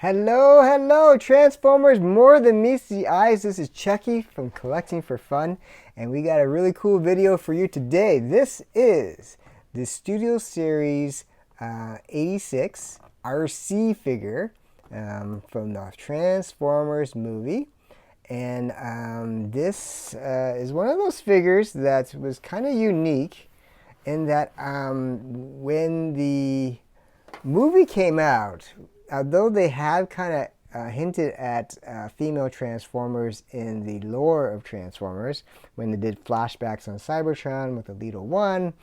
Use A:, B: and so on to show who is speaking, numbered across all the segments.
A: Hello, hello, Transformers more than meets the eyes. This is Chucky from Collecting for Fun, and we got a really cool video for you today. This is the Studio Series 86 Arcee figure from the Transformers movie. And this is one of those figures that was kind of unique in that when the movie came out, although they had kind of hinted at female Transformers in the lore of Transformers, when they did flashbacks on Cybertron with Elita 1,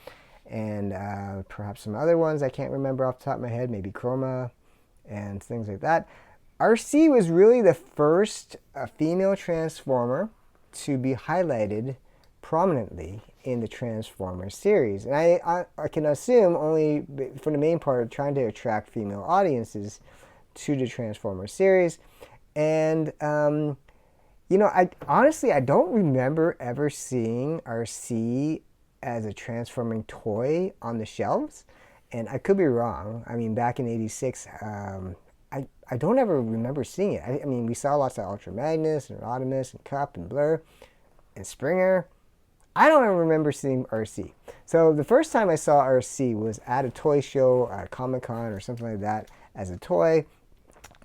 A: and perhaps some other ones I can't remember off the top of my head, maybe Chroma and things like that. Arcee was really the first female Transformer to be highlighted prominently in the Transformers series. And I can assume only for the main part of trying to attract female audiences to the Transformers series. And, you know, I don't remember ever seeing Arcee as a transforming toy on the shelves. And I could be wrong. I mean, back in '86, I don't ever remember seeing it. I mean, we saw lots of Ultra Magnus and Rodimus and Cup and Blur and Springer. I don't ever remember seeing Arcee. So the first time I saw Arcee was at a toy show, at Comic-Con or something like that, as a toy,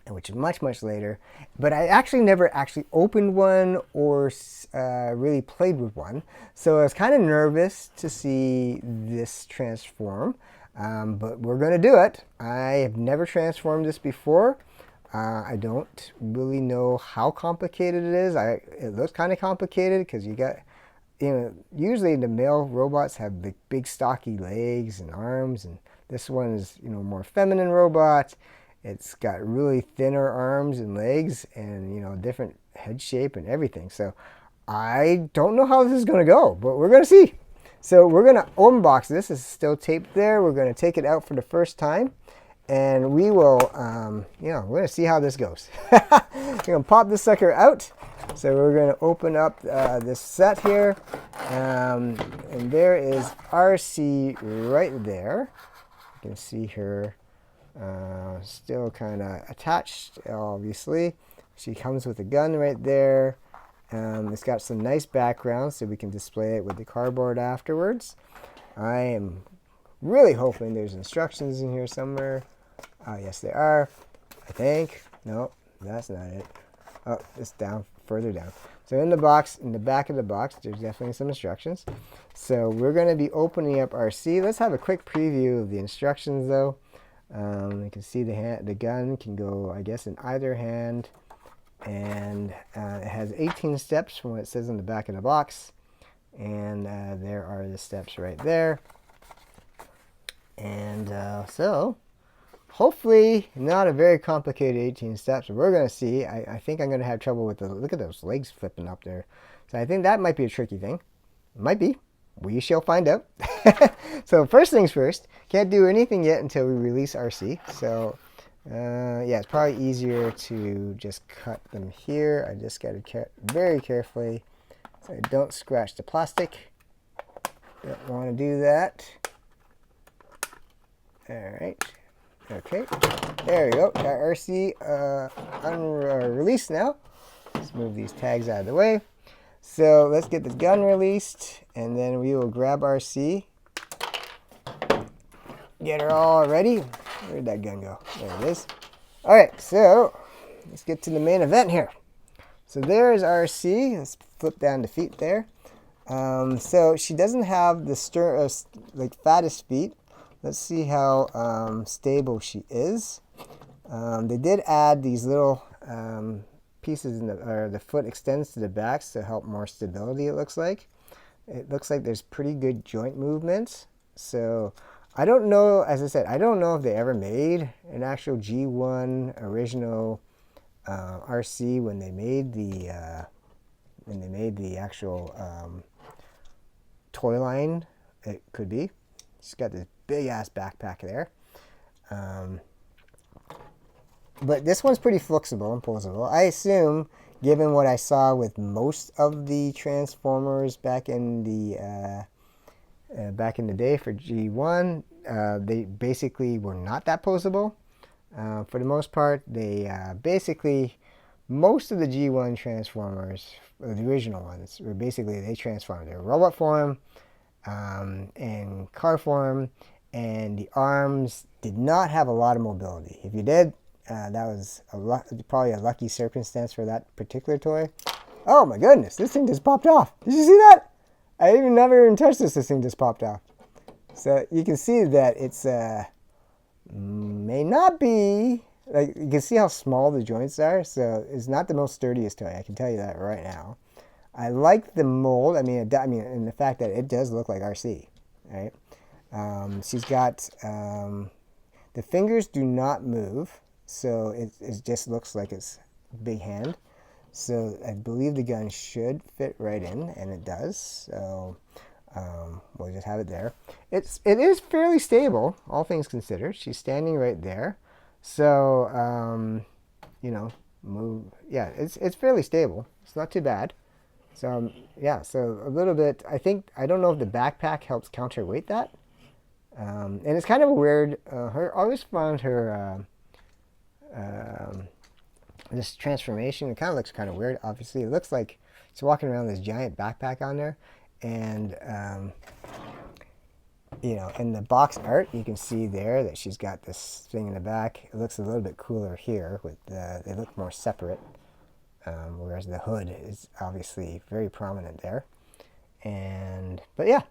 A: which is much, much later. But I actually never opened one or really played with one. So I was kind of nervous to see this transform. But we're going to do it. I have never transformed this before. I don't really know how complicated it is. It looks kind of complicated because you got, you know, usually the male robots have big stocky legs and arms, and this one is, you know, more feminine robot. It's got really thinner arms and legs, and, you know, different head shape and everything. So I don't know how this is going to go, but we're going to see. So we're going to unbox this. It's still taped there. We're going to take it out for the first time, and we will, you know, we're going to see how this goes. We're going to pop this sucker out. So we're going to open up this set here, and there is Arcee right there. You can see her still kind of attached, obviously. She comes with a gun right there. It's got some nice background so we can display it with the cardboard afterwards. I am really hoping there's instructions in here somewhere. Oh, yes, there are. I think. No, that's not it. Oh, it's down, further down. So in the box, in the back of the box, there's definitely some instructions. So we're going to be opening up Arcee. Let's have a quick preview of the instructions, though. You can see the gun can go, I guess, in either hand. And it has 18 steps from what it says on the back of the box. And there are the steps right there. And so, hopefully not a very complicated 18 steps. We're going to see. I think I'm going to have trouble with look at those legs flipping up there. So I think that might be a tricky thing. It might be. We shall find out. So first things first, can't do anything yet until we release Arcee. So yeah, it's probably easier to just cut them here. I just got to cut very carefully so I don't scratch the plastic. Don't want to do that. All right. Okay. There we go. Got Arcee released now. Let's move these tags out of the way. So let's get this gun released, and then we will grab Arcee. Get her all ready. Where'd that gun go? There it is. All right, so let's get to the main event here. So there's Arcee. Let's flip down the feet there. So she doesn't have the like fattest feet. Let's see how stable she is. They did add these little pieces the foot extends to the back to help more stability. It looks like there's pretty good joint movements. So I don't know, as I said, I don't know if they ever made an actual G1 original Arcee when they made the actual toy line. It could be. She's got this big ass backpack there. But this one's pretty flexible and posable. I assume, given what I saw with most of the Transformers back in the day for G1, they basically were not that posable. For the most part, they basically, most of the G1 Transformers, the original ones, were basically, they transformed. They were robot form, and car form, and the arms did not have a lot of mobility. If you did, that was probably a lucky circumstance for that particular toy. Oh my goodness, this thing just popped off. Did you see that? I never even touched this. This thing just popped off. So you can see that it's may not be, like, you can see how small the joints are. So it's not the most sturdiest toy. I can tell you that right now. I like the mold. I mean, and the fact that it does look like Arcee, right? She's got the fingers do not move, so it just looks like it's a big hand. So I believe the gun should fit right in, and it does. So we'll just have it there. It is fairly stable, all things considered. She's standing right there, so you know, move. Yeah, it's fairly stable. It's not too bad. So yeah, so a little bit. I don't know if the backpack helps counterweight that. And it's kind of weird. I always found her this transformation. It kind of looks kind of weird. Obviously, it looks like she's walking around with this giant backpack on there, and you know, in the box art, you can see there that she's got this thing in the back. It looks a little bit cooler here with they look more separate, whereas the hood is obviously very prominent there. But yeah,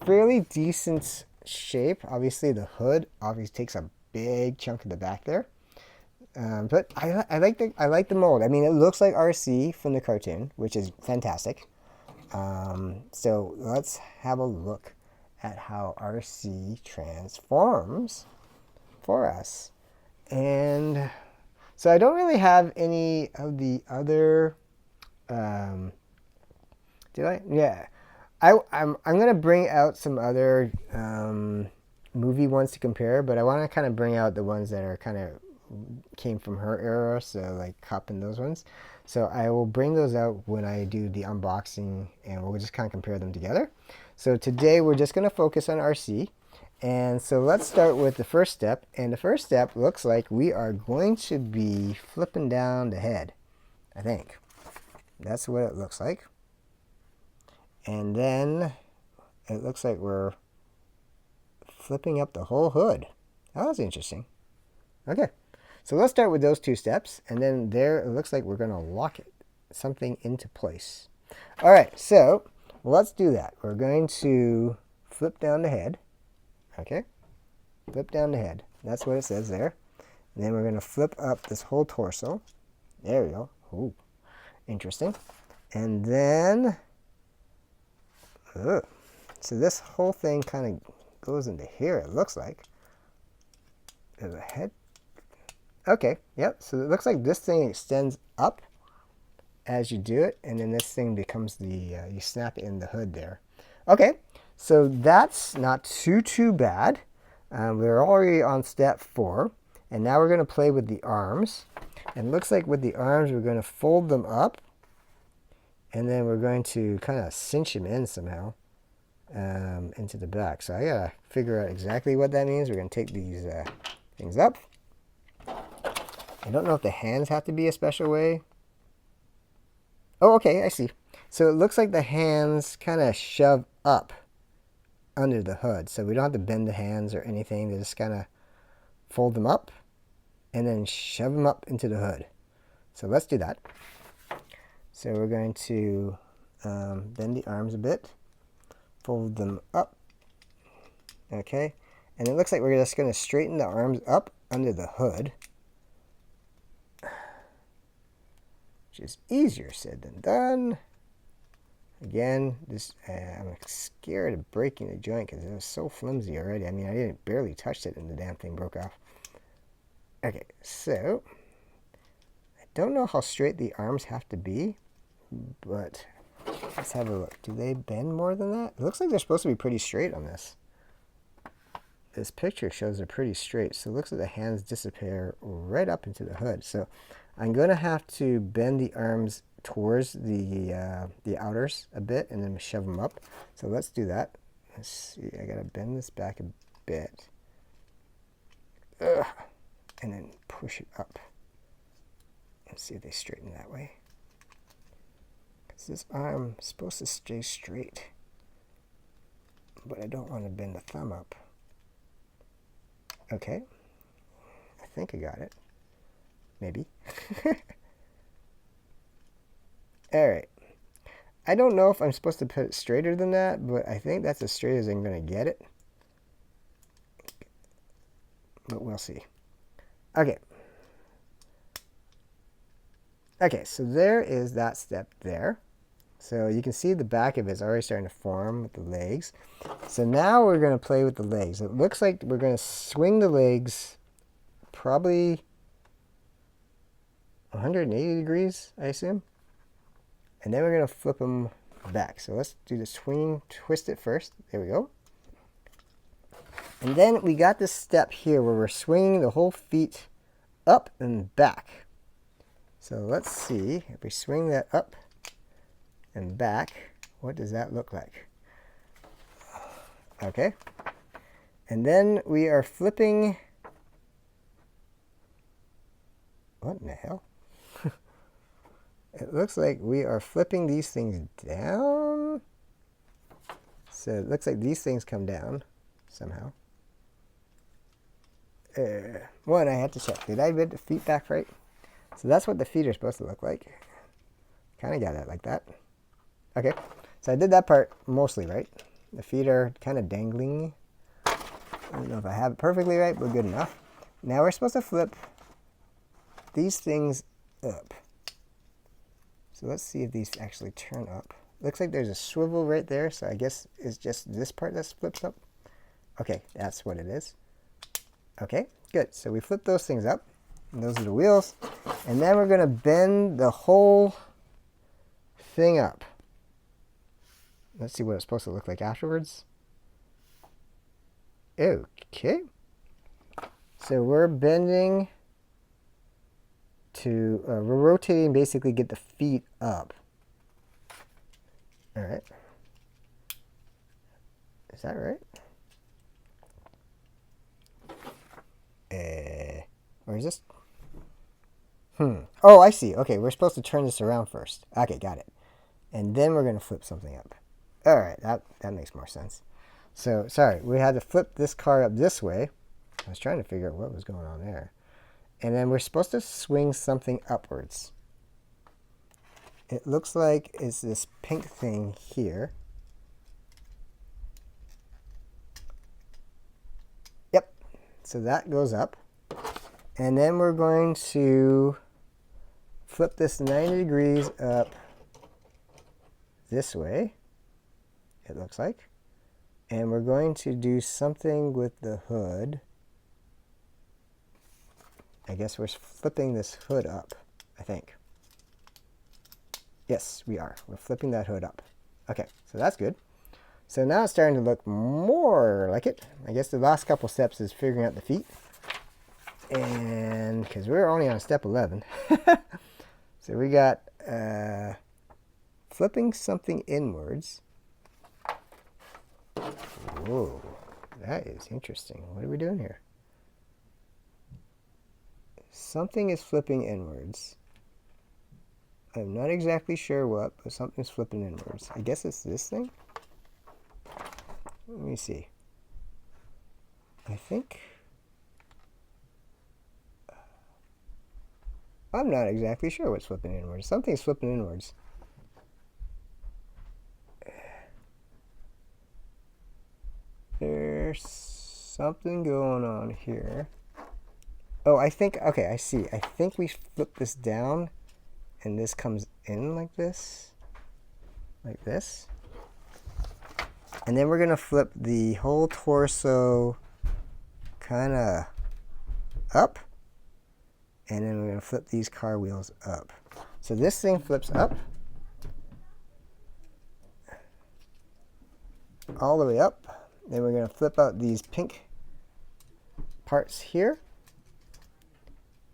A: fairly decent shape. Obviously, the hood obviously takes a big chunk of the back there. But I like the mold. I mean, it looks like Arcee from the cartoon, which is fantastic. So let's have a look at how Arcee transforms for us. And so I don't really have any of the other. Did I? Yeah. I'm gonna bring out some other movie ones to compare, but I want to kind of bring out the ones that are kind of came from her era, so like Cup and those ones. So I will bring those out when I do the unboxing, and we'll just kind of compare them together. So today we're just going to focus on Arcee, and so let's start with the first step. And the first step looks like we are going to be flipping down the head. I think that's what it looks like. And then it looks like we're flipping up the whole hood. Oh, that's interesting. Okay, so let's start with those two steps, and then there it looks like we're going to lock something into place. All right, so let's do that. We're going to flip down the head. Okay, flip down the head. That's what it says there. And then we're going to flip up this whole torso. There we go. Ooh, interesting. And then, so this whole thing kind of goes into here, it looks like. There's a head. Okay, yep, so it looks like this thing extends up as you do it, and then this thing becomes the, you snap it in the hood there. Okay, so that's not too bad. We're already on step 4, and now we're going to play with the arms. And it looks like with the arms, we're going to fold them up, and then we're going to kind of cinch them in somehow into the back. So I got to figure out exactly what that means. We're going to take these things up. I don't know if the hands have to be a special way. Oh, okay, I see. So it looks like the hands kind of shove up under the hood. So we don't have to bend the hands or anything. They just kind of fold them up and then shove them up into the hood. So let's do that. So we're going to bend the arms a bit, fold them up. Okay, and it looks like we're just going to straighten the arms up under the hood. Is easier said than done. Again, this I'm scared of breaking the joint because it was so flimsy already. I mean, I didn't barely touch it and the damn thing broke off. Okay, so I don't know how straight the arms have to be, but let's have a look. Do they bend more than that? It looks like they're supposed to be pretty straight on this. This picture shows they're pretty straight, so it looks like the hands disappear right up into the hood. So I'm going to have to bend the arms towards the outers a bit and then shove them up. So let's do that. Let's see, I got to bend this back a bit. Ugh. and then push it up. Let's see if they straighten that way. Because this arm is supposed to stay straight, but I don't want to bend the thumb up. Okay, I think I got it. Maybe. Alright. I don't know if I'm supposed to put it straighter than that, but I think that's as straight as I'm going to get it. But we'll see. Okay. Okay, so there is that step there. So you can see the back of it is already starting to form with the legs. So now we're going to play with the legs. It looks like we're going to swing the legs probably 180 degrees, I assume. And then we're going to flip them back. So let's do the swing, twist it first. There we go. And then we got this step here where we're swinging the whole feet up and back. So let's see, if we swing that up and back, what does that look like? Okay. And then we are flipping. What in the hell? It looks like we are flipping these things down. So it looks like these things come down somehow. One, I had to check. Did I bend the feet back right? So that's what the feet are supposed to look like. Kind of got it like that. Okay, so I did that part mostly right. The feet are kind of dangling. I don't know if I have it perfectly right, but good enough. Now we're supposed to flip these things up. So let's see if these actually turn up. Looks like there's a swivel right there, so I guess it's just this part that flips up. Okay, that's what it is. Okay, good. So we flip those things up. And those are the wheels. And then we're going to bend the whole thing up. Let's see what it's supposed to look like afterwards. Okay. So we're bending to, we're rotating, basically get the feet up. All right. Is that right? Or is this? Oh, I see. Okay, we're supposed to turn this around first. Okay, got it. And then we're going to flip something up. All right, that makes more sense. So, sorry, we had to flip this car up this way. I was trying to figure out what was going on there. And then we're supposed to swing something upwards. It looks like it's this pink thing here. Yep, so that goes up. And then we're going to flip this 90 degrees up this way, it looks like. And we're going to do something with the hood. I guess we're flipping this hood up, I think. Yes, we are. We're flipping that hood up. Okay, so that's good. So now it's starting to look more like it. I guess the last couple steps is figuring out the feet. And because we're only on step 11. So we got flipping something inwards. Whoa, that is interesting. What are we doing here? Something is flipping inwards. I'm not exactly sure what, but something's flipping inwards. I guess it's this thing? Let me see. I think... I'm not exactly sure what's flipping inwards. Something's flipping inwards. There's something going on here. Oh, I think, okay, I see. I think we flip this down and this comes in like this. Like this. And then we're going to flip the whole torso kind of up. And then we're going to flip these car wheels up. So this thing flips up. All the way up. Then we're going to flip out these pink parts here.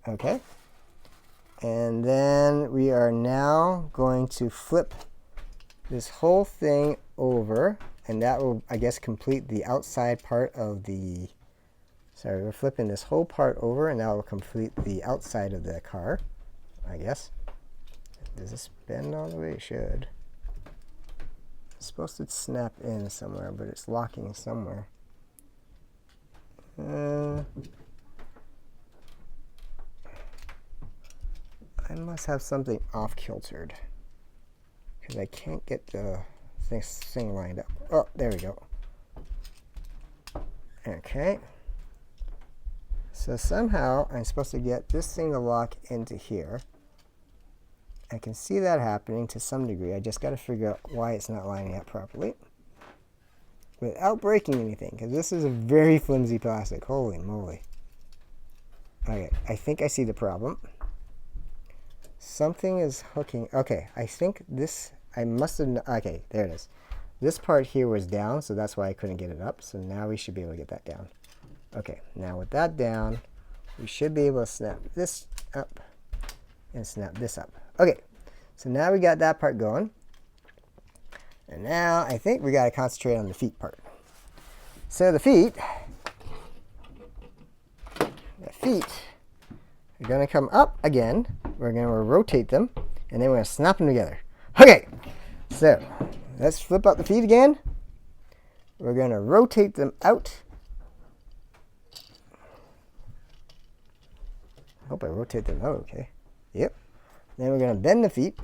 A: Okay. And then we are now going to flip this whole thing over. And that will, I guess, complete the outside part of the Sorry, we're flipping this whole part over, and that will complete the outside of the car, I guess. Does this bend all the way? It should. It's supposed to snap in somewhere, but it's locking somewhere. I must have something off-kiltered, because I can't get the thing lined up. Oh, there we go. Okay. So somehow I'm supposed to get this thing to lock into here. I can see that happening to some degree. I just got to figure out why it's not lining up properly without breaking anything, because this is a very flimsy plastic. Holy moly. Okay, I think I see the problem. Something is hooking. Okay, I think this, I must have, okay, there it is. This part here was down, so that's why I couldn't get it up. So now we should be able to get that down. Okay, now with that down, we should be able to snap this up and snap this up. Okay, so now we got that part going. And now I think we got to concentrate on the feet part. So the feet are going to come up again. We're going to rotate them, and then we're going to snap them together. Okay, so let's flip out the feet again. We're going to rotate them out. I hope I rotate them out okay. Yep. Then we're going to bend the feet,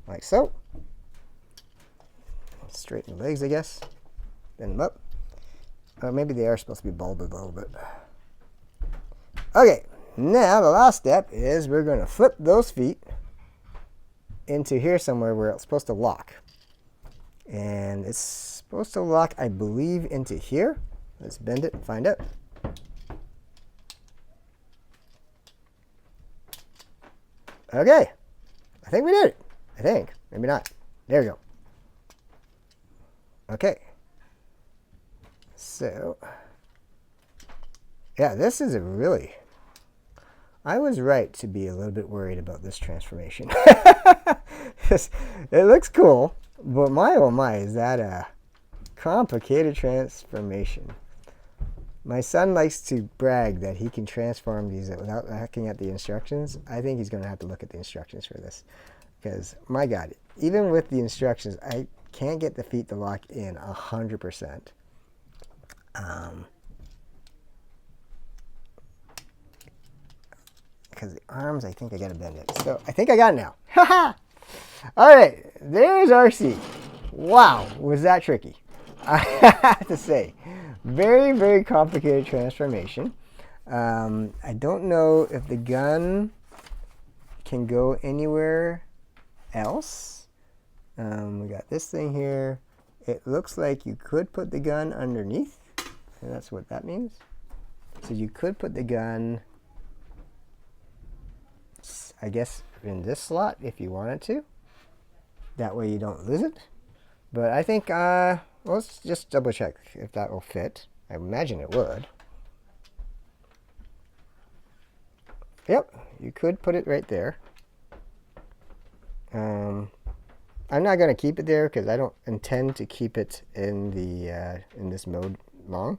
A: like so. Straighten the legs, I guess. Bend them up. Or maybe they are supposed to be balded a little bit. Okay, now the last step is we're going to flip those feet into here somewhere where it's supposed to lock. And it's supposed to lock, I believe, into here. Let's bend it and find out. Okay, I think we did it. I think, maybe not. There we go. Okay, so yeah, this is a really, I was right to be a little bit worried about this transformation. It looks cool, but my oh my, is that a complicated transformation. My son likes to brag that he can transform these without looking at the instructions. I think he's going to have to look at the instructions for this, because my God, even with the instructions, I can't get the feet to lock in 100%. Because the arms, I think I got to bend it. So I think I got it now. Haha! All right, there's Arcee. Wow, was that tricky? I have to say, very, very complicated transformation. I don't know if the gun can go anywhere else. We got this thing here. It looks like you could put the gun underneath, and that's what that means. So you could put the gun, I guess, in this slot if you wanted to. That way you don't lose it. But I think, let's just double check if that will fit. I imagine it would. Yep, you could put it right there. I'm not going to keep it there because I don't intend to keep it in the in this mode long.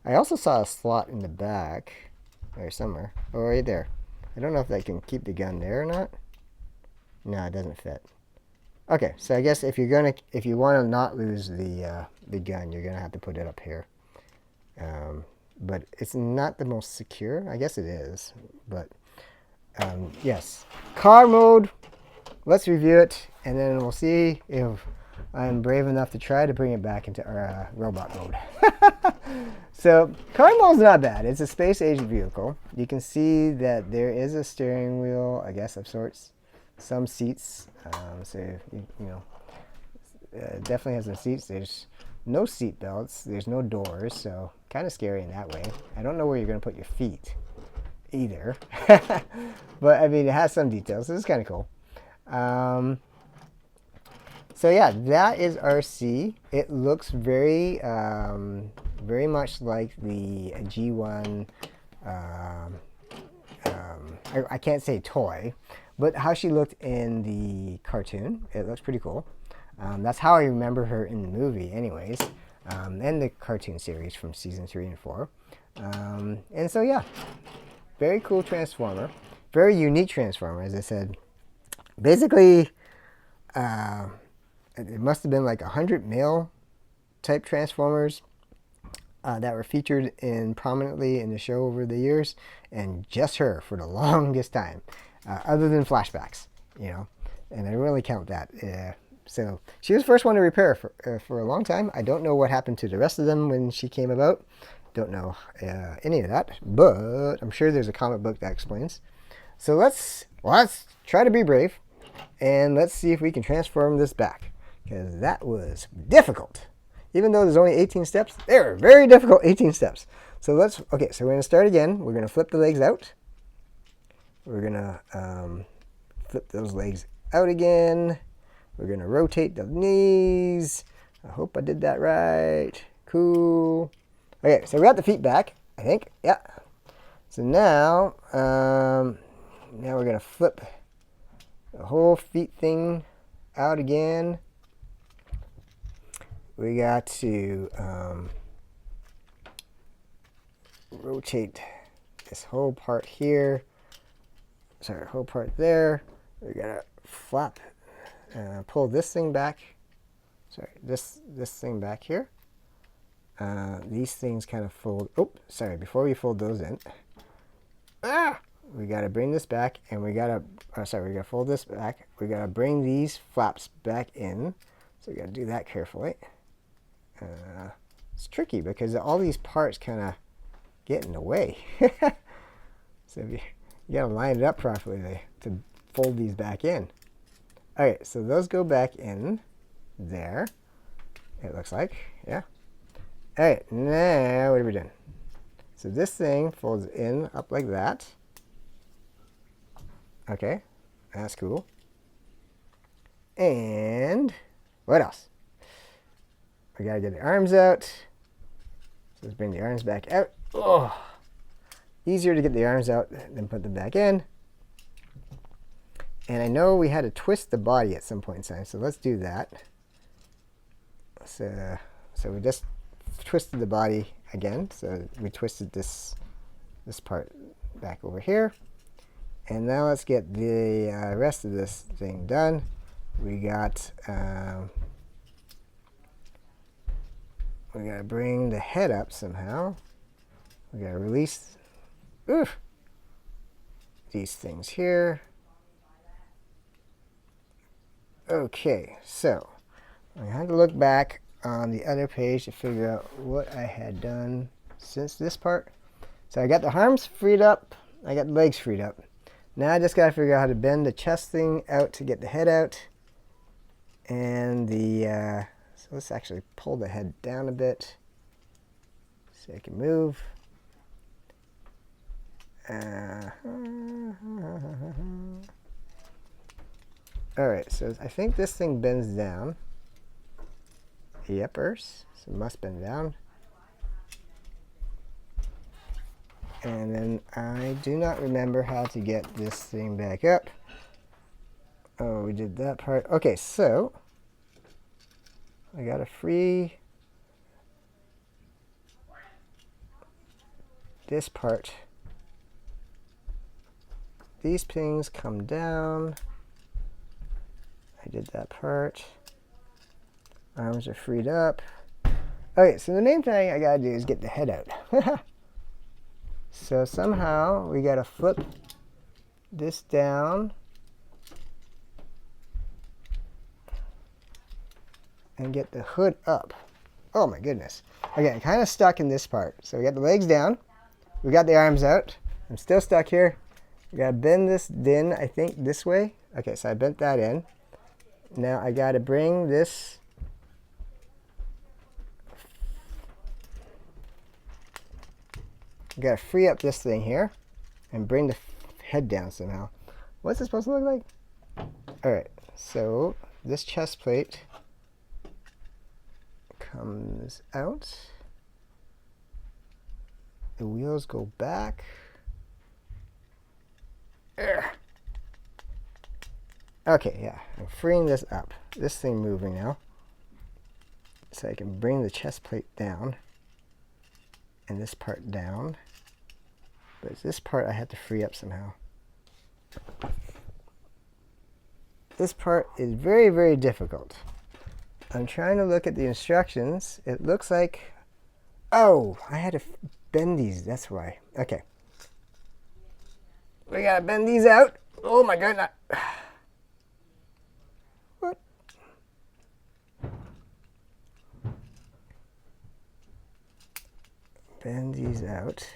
A: I also saw a slot in the back or somewhere. Oh, right there. I don't know if I can keep the gun there or not. No, it doesn't fit. Okay, so I guess if you want to not lose the gun, you're gonna have to put it up here. But it's not the most secure. I guess it is, but yes, car mode. Let's review it, and then we'll see if I'm brave enough to try to bring it back into our robot mode. So car mode's not bad. It's a space-age vehicle. You can see that there is a steering wheel, I guess, of sorts. Some seats, so you know, definitely has some seats. There's no seat belts. There's no doors, so kind of scary in that way. I don't know where you're going to put your feet either, but I mean, it has some details. So this is kind of cool. So yeah, that is Arcee. It looks very, very much like the G1. I can't say toy, but how she looked in the cartoon. It looks pretty cool. That's how I remember her in the movie anyways, and the cartoon series from season 3 and 4. And so yeah, very cool transformer, very unique transformer. As I said, basically it must have been like 100 male type transformers that were featured in prominently in the show over the years, and just her for the longest time, other than flashbacks, you know, and I really count that. So she was the first one to repair for a long time. I don't know what happened to the rest of them when she came about. Don't know any of that, but I'm sure there's a comic book that explains. So let's try to be brave, and let's see if we can transform this back, because that was difficult. Even though there's only 18 steps, they're very difficult 18 steps. So okay, so we're going to start again. We're going to flip the legs out. We're going to flip those legs out again. We're going to rotate the knees. I hope I did that right. Cool. Okay, so we got the feet back, I think. Yeah. So now we're going to flip the whole feet thing out again. We got to rotate this whole part here. Sorry, whole part there. We gotta flap, pull this thing back. Sorry, this thing back here. These things kind of fold. Oh, sorry. Before we fold those in, we gotta bring this back, and we gotta. Sorry, we gotta fold this back. We gotta bring these flaps back in. So we gotta do that carefully. It's tricky because all these parts kind of get in the way. So you got to line it up properly to fold these back in. Okay, so those go back in there, it looks like. Yeah. All right, now what are we doing? So this thing folds in up like that. Okay, that's cool. And what else? We gotta get the arms out. So let's bring the arms back out. Oh, easier to get the arms out than put them back in. And I know we had to twist the body at some point in time, so let's do that. So we just twisted the body again. So we twisted this part back over here. And now let's get the rest of this thing done. We got we gotta bring the head up somehow. We gotta release these things here. Okay, so I had to look back on the other page to figure out what I had done since this part. So I got the arms freed up, I got the legs freed up. Now I just gotta figure out how to bend the chest thing out to get the head out. And the so let's actually pull the head down a bit so I can move. Alright, so I think this thing bends down. Yepers, so it must bend down. And then I do not remember how to get this thing back up. Oh, we did that part. Okay, so I gotta free this part. These things come down. I did that part. Arms are freed up. Okay, so the main thing I gotta do is get the head out. So somehow we gotta flip this down and get the hood up. Oh my goodness. Okay, I'm kind of stuck in this part. So we got the legs down. We got the arms out. I'm still stuck here. We gotta bend this in, I think, this way. Okay, so I bent that in. Now I gotta bring this I gotta free up this thing here and bring the head down somehow. What's it supposed to look like? Alright, so this chest plate comes out. The wheels go back. Ugh. Okay, yeah, I'm freeing this up. This thing moving now. So I can bring the chest plate down. and this part down. But this part I have to free up somehow. This part is very, very difficult. I'm trying to look at the instructions. It looks like, oh, I had to bend these. That's why. Okay. We gotta bend these out. Oh my goodness. What? Bend these out.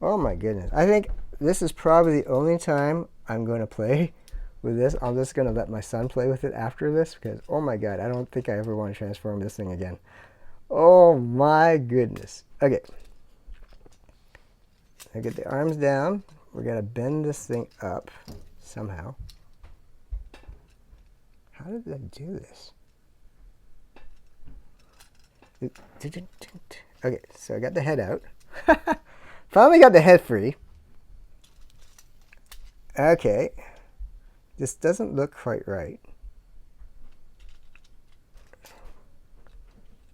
A: Oh my goodness. I think this is probably the only time I'm going to play with this. I'm just going to let my son play with it after this because, oh my god, I don't think I ever want to transform this thing again. Oh my goodness. Okay. I get the arms down. We're going to bend this thing up somehow. How did I do this? Okay, so I got the head out. Finally got the head free. Okay. This doesn't look quite right.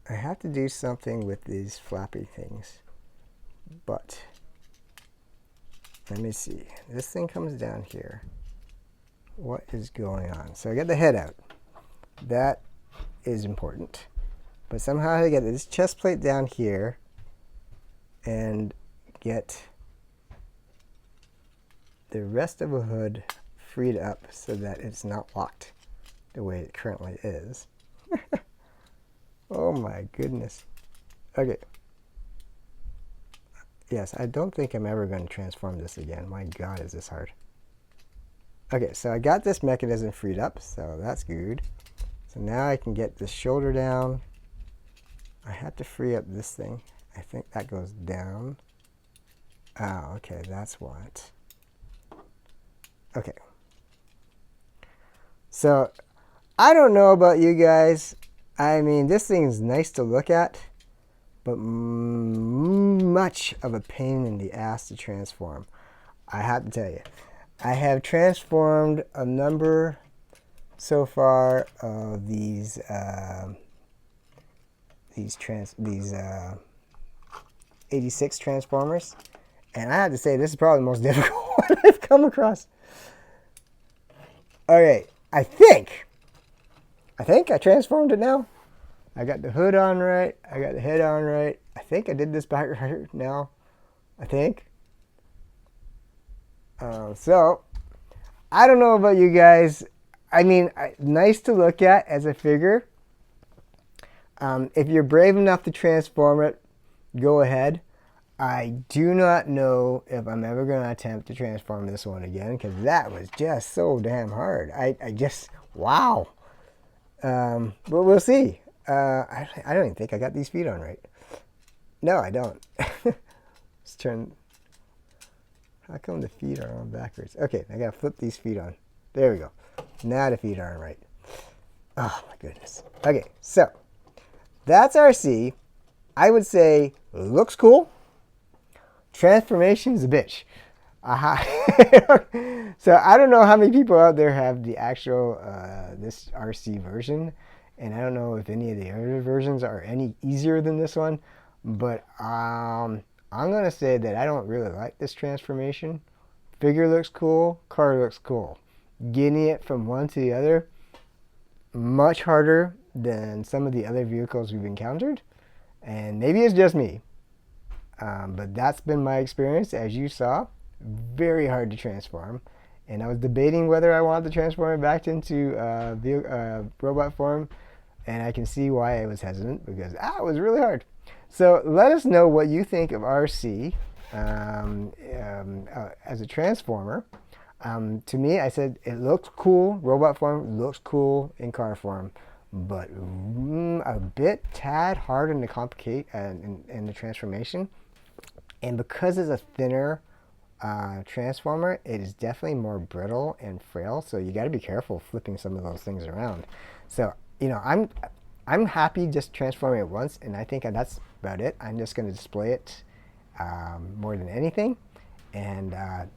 A: I have to do something with these flappy things. But let me see. This thing comes down here. What is going on? So I got the head out. That is important. But somehow I get this chest plate down here and get the rest of the hood freed up so that it's not locked the way it currently is. Oh my goodness. Okay. Yes, I don't think I'm ever going to transform this again. My god, is this hard. Okay, so I got this mechanism freed up, so that's good. So now I can get the shoulder down. I have to free up this thing. I think that goes down. Oh, okay, that's what. Okay. So, I don't know about you guys. I mean, this thing is nice to look at, but much of a pain in the ass to transform. I have to tell you. I have transformed a number so far of these 86 transformers, and I have to say this is probably the most difficult one I've come across. Okay, I think I transformed it now. I got the hood on right. I got the head on right. I think I did this back right now. I think. So, I don't know about you guys. I mean, nice to look at as a figure. If you're brave enough to transform it, go ahead. I do not know if I'm ever going to attempt to transform this one again because that was just so damn hard. I just, wow. But we'll see. I don't even think I got these feet on right. No, I don't. Let's turn. How come the feet are on backwards? Okay, I got to flip these feet on. There we go. Now the feet are on right. Oh my goodness. Okay, so that's Arcee. I would say looks cool. Transformation is a bitch. So I don't know how many people out there have the actual this Arcee version, and I don't know if any of the other versions are any easier than this one, but I'm gonna say that I don't really like this transformation. Figure looks cool, car looks cool. Getting it from one to the other, much harder than some of the other vehicles we've encountered, and maybe it's just me. But that's been my experience. As you saw, very hard to transform. And I was debating whether I wanted to transform it back into robot form. And I can see why I was hesitant because it was really hard. So let us know what you think of Arcee as a transformer. To me, I said it looks cool. Robot form looks cool in car form. But a bit tad hard in the complicate in the transformation. And because it's a thinner transformer, it is definitely more brittle and frail. So you got to be careful flipping some of those things around. So you know, I'm happy just transforming it once, and I think that's about it. I'm just going to display it more than anything, and I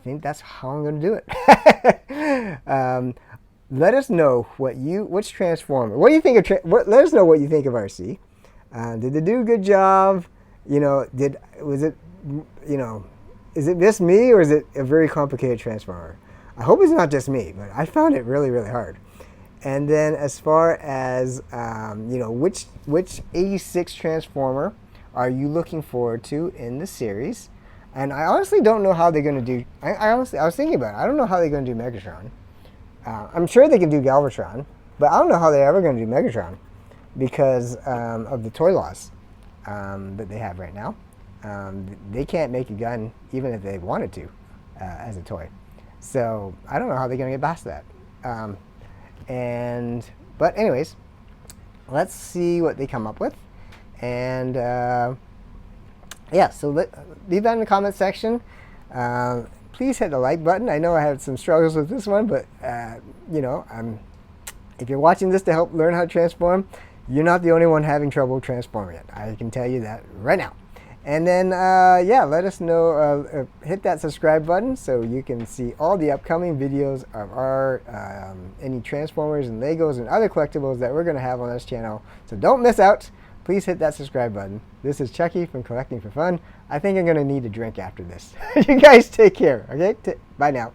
A: think that's how I'm going to do it. Let us know which transformer. What do you think of? Let us know what you think of Arcee. Did they do a good job? You know, was it, you know, is it just me or is it a very complicated transformer? I hope it's not just me, but I found it really, really hard. And then as far as, you know, which 86 transformer are you looking forward to in the series? And I honestly don't know how they're going to do, I was thinking about it. I don't know how they're going to do Megatron. I'm sure they can do Galvatron, but I don't know how they're ever going to do Megatron because of the toy loss that they have right now. They can't make a gun even if they wanted to as a toy. So I don't know how they're going to get past that. But anyways, let's see what they come up with. And yeah, so leave that in the comment section. Please hit the like button. I know I had some struggles with this one, but you know, if you're watching this to help learn how to transform, you're not the only one having trouble transforming it. I can tell you that right now. And then, yeah, let us know, hit that subscribe button so you can see all the upcoming videos of our, any Transformers and Legos and other collectibles that we're going to have on this channel. So don't miss out. Please hit that subscribe button. This is Chucky from Collecting for Fun. I think I'm going to need a drink after this. You guys take care, okay? Bye now.